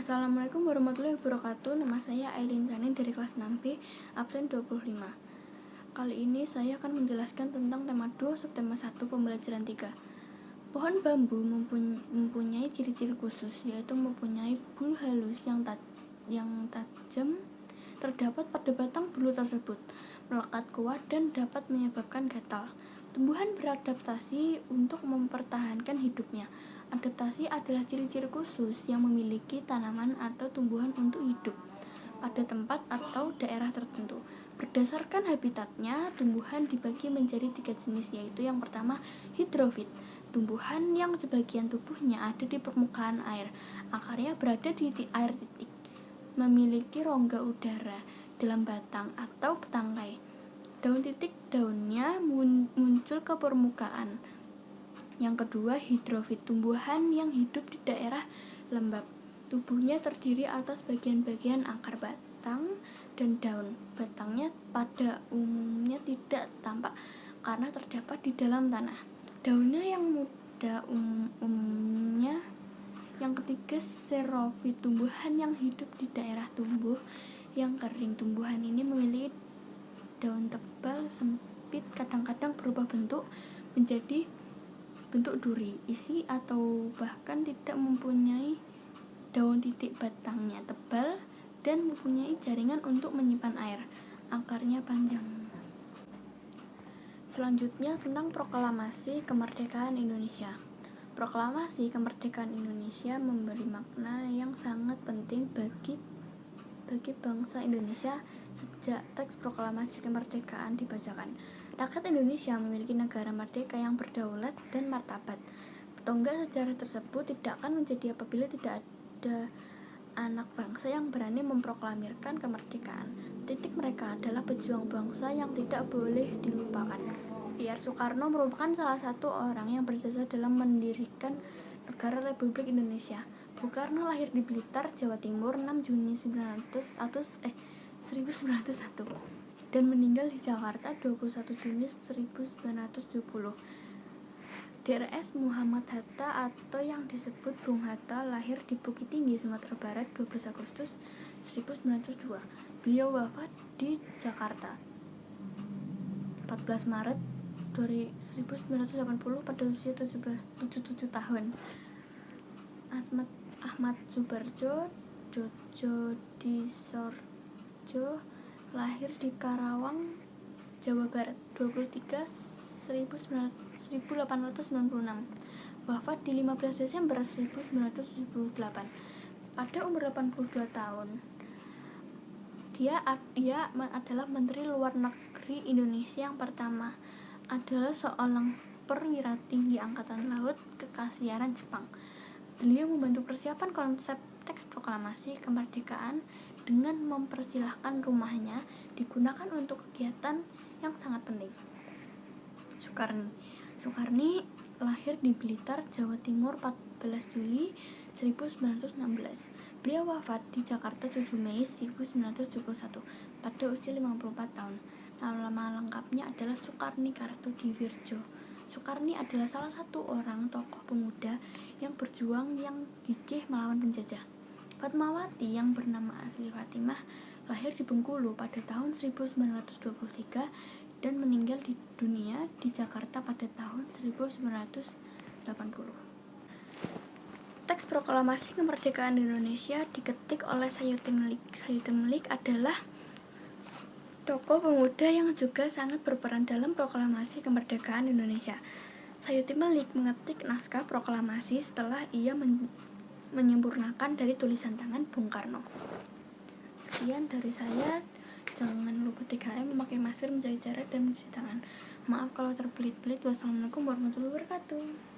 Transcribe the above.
Assalamualaikum warahmatullahi wabarakatuh. Nama saya Ailin Zanin dari kelas 6B, absen 25. Kali ini saya akan menjelaskan tentang tema 2 subtema 1 pembelajaran 3. Pohon bambu mempunyai ciri-ciri khusus, yaitu mempunyai bulu halus yang tajam terdapat pada batang bulu tersebut, melekat kuat dan dapat menyebabkan gatal. Tumbuhan beradaptasi untuk mempertahankan hidupnya. Adaptasi adalah ciri-ciri khusus yang memiliki tanaman atau tumbuhan untuk hidup pada tempat atau daerah tertentu. Berdasarkan habitatnya, tumbuhan dibagi menjadi 3 jenis, yaitu yang pertama hidrofit, tumbuhan yang sebagian tubuhnya ada di permukaan air, akarnya berada di air titik, memiliki rongga udara dalam batang atau petangkai. Daun titik daunnya muncul ke permukaan. Yang kedua, hidrofit, tumbuhan yang hidup di daerah lembab. Tubuhnya terdiri atas bagian-bagian akar, batang, dan daun. Batangnya pada umumnya tidak tampak karena terdapat di dalam tanah. Daunnya yang muda umumnya. Yang ketiga, xerofit, tumbuhan yang hidup di daerah tumbuh yang kering. Tumbuhan ini memiliki daun tebal, sempit, kadang-kadang berubah bentuk menjadi bentuk duri, isi atau bahkan tidak mempunyai daun titik. Batangnya tebal dan mempunyai jaringan untuk menyimpan air. Akarnya panjang. Selanjutnya tentang proklamasi kemerdekaan Indonesia. Proklamasi kemerdekaan Indonesia memberi makna yang sangat penting bagi bangsa Indonesia sejak teks proklamasi kemerdekaan dibacakan. Rakyat Indonesia memiliki negara merdeka yang berdaulat dan martabat. Tonggak sejarah tersebut tidak akan menjadi apabila tidak ada anak bangsa yang berani memproklamirkan kemerdekaan. Titik mereka adalah pejuang bangsa yang tidak boleh dilupakan. PR Soekarno merupakan salah satu orang yang berjasa dalam mendirikan negara Republik Indonesia. Bung Karno lahir di Blitar, Jawa Timur 6 Juni 1901 dan meninggal di Jakarta 21 Juni 1970. Drs Muhammad Hatta atau yang disebut Bung Hatta lahir di Bukit Tinggi, Sumatera Barat 12 Agustus 1902. Beliau wafat di Jakarta 14 Maret 1980 pada usia 77 tahun. Ahmad Subarjo Djodjisorjo lahir di Karawang, Jawa Barat 23 1896. Wafat di 15 Desember 1978 pada umur 82 tahun. Dia adalah Menteri Luar Negeri Indonesia yang pertama, adalah seorang perwira tinggi Angkatan Laut Kekaisaran Jepang. Beliau membantu persiapan konsep teks proklamasi kemerdekaan dengan mempersilahkan rumahnya digunakan untuk kegiatan yang sangat penting. Soekarni lahir di Blitar, Jawa Timur 14 Juli 1916. Beliau wafat di Jakarta 7 Mei 1971 pada usia 54 tahun. Nama lengkapnya adalah Soekarni Kartodiwirjo. Soekarni adalah salah satu orang tokoh pemuda yang berjuang yang gigih melawan penjajah. Fatmawati yang bernama asli Fatimah lahir di Bengkulu pada tahun 1923 dan meninggal di dunia di Jakarta pada tahun 1980. Teks proklamasi kemerdekaan Indonesia diketik oleh Sayuti Melik. Sayuti Melik adalah tokoh pemuda yang juga sangat berperan dalam proklamasi kemerdekaan Indonesia. Sayuti Melik mengetik naskah proklamasi setelah ia menyempurnakan dari tulisan tangan Bung Karno. Sekian dari saya. Jangan lupa 3M, memakai masker, menjaga jarak, dan mencuci tangan. Maaf kalau terbelit-belit. Wassalamualaikum warahmatullahi wabarakatuh.